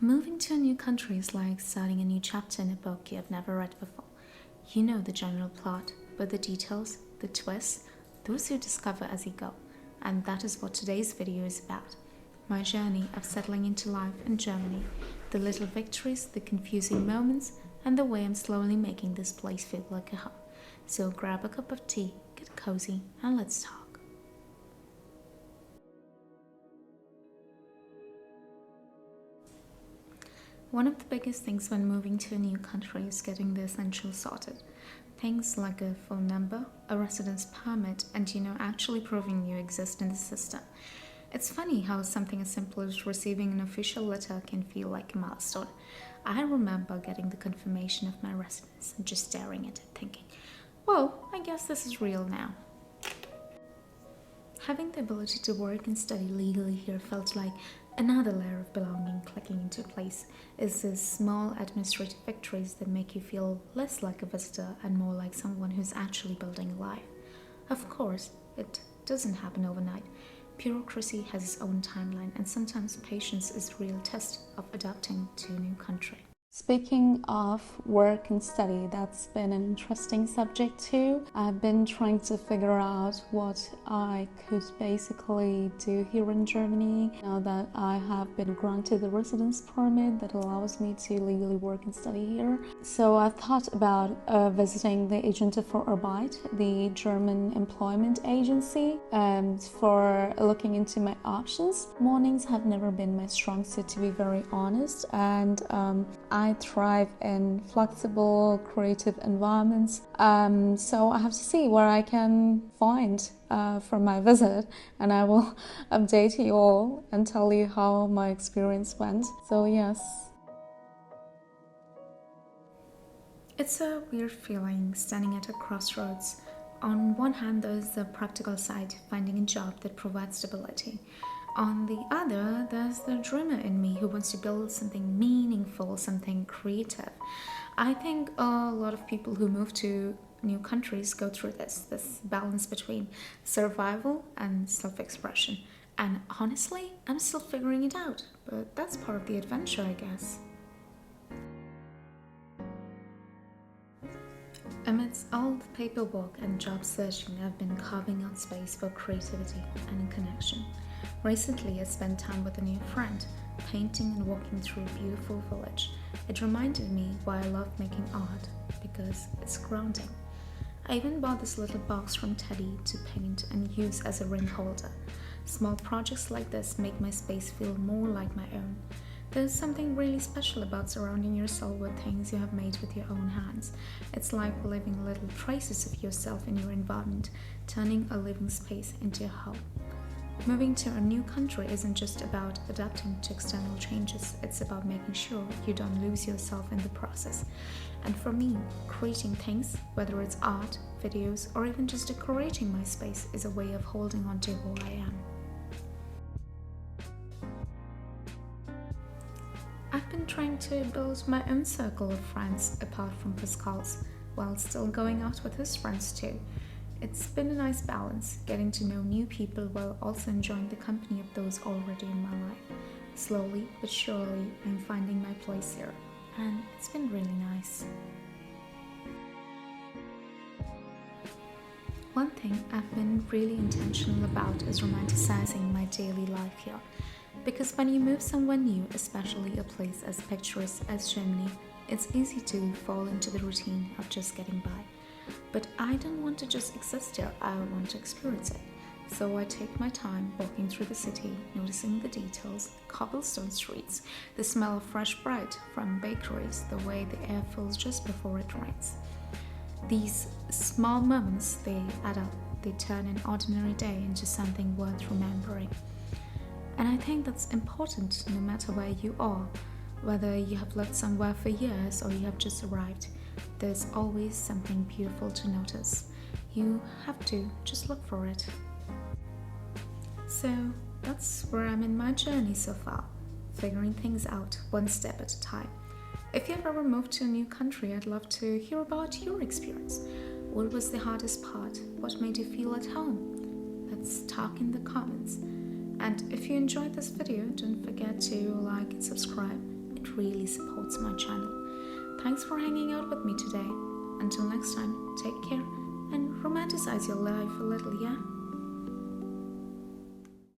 Moving to a new country is like starting a new chapter in a book you have never read before. You know the general plot, but the details, the twists, those you discover as you go. And that is what today's video is about. My journey of settling into life in Germany, the little victories, the confusing moments, and the way I'm slowly making this place feel like a home. So grab a cup of tea, get cozy, and let's talk. One of the biggest things when moving to a new country is getting the essentials sorted. Things like a phone number, a residence permit, and actually proving you exist in the system. It's funny how something as simple as receiving an official letter can feel like a milestone. I remember getting the confirmation of my residence and just staring at it thinking, well, I guess this is real now. Having the ability to work and study legally here felt like another layer of belonging clicking into place. It's these small administrative victories that make you feel less like a visitor and more like someone who's actually building a life. Of course, it doesn't happen overnight. Bureaucracy has its own timeline, and sometimes patience is the real test of adapting to a new country. Speaking of work and study, that's been an interesting subject too. I've been trying to figure out what I could basically do here in Germany now that I have been granted the residence permit that allows me to legally work and study here. So I've thought about visiting the agentur for arbeit, the German employment agency, for looking into my options. Mornings have never been my strong suit, to be very honest, and I thrive in flexible, creative environments. So I have to see where I can find for my visit, and I will update you all and tell you how my experience went. So yes. It's a weird feeling standing at a crossroads. On one hand, there's the practical side, finding a job that provides stability. On the other, there's the dreamer in me who wants to build something meaningful, something creative. I think a lot of people who move to new countries go through this balance between survival and self-expression. And honestly, I'm still figuring it out, but that's part of the adventure, I guess. Amidst all the paperwork and job searching, I've been carving out space for creativity and connection. Recently, I spent time with a new friend, painting and walking through a beautiful village. It reminded me why I love making art, because it's grounding. I even bought this little box from Teddy to paint and use as a ring holder. Small projects like this make my space feel more like my own. There's something really special about surrounding yourself with things you have made with your own hands. It's like leaving little traces of yourself in your environment, turning a living space into a home. Moving to a new country isn't just about adapting to external changes, it's about making sure you don't lose yourself in the process. And for me, creating things, whether it's art, videos, or even just decorating my space, is a way of holding on to who I am. I've been trying to build my own circle of friends apart from Pascal's, while still going out with his friends too. It's been a nice balance, getting to know new people while also enjoying the company of those already in my life. Slowly but surely, I'm finding my place here, and it's been really nice. One thing I've been really intentional about is romanticizing my daily life here. Because when you move somewhere new, especially a place as picturesque as Germany, it's easy to fall into the routine of just getting by. But I don't want to just exist here, I want to experience it. So I take my time walking through the city, noticing the details, cobblestone streets, the smell of fresh bread from bakeries, the way the air fills just before it rains. These small moments, they add up, they turn an ordinary day into something worth remembering. And I think that's important no matter where you are, whether you have lived somewhere for years or you have just arrived. There's always something beautiful to notice. You have to just look for it. So that's where I'm in my journey so far, figuring things out one step at a time. If you've ever moved to a new country, I'd love to hear about your experience. What was the hardest part? What made you feel at home? Let's talk in the comments. And if you enjoyed this video, don't forget to like and subscribe. really supports my channel. Thanks for hanging out with me today. Until next time, take care and romanticize your life a little, yeah?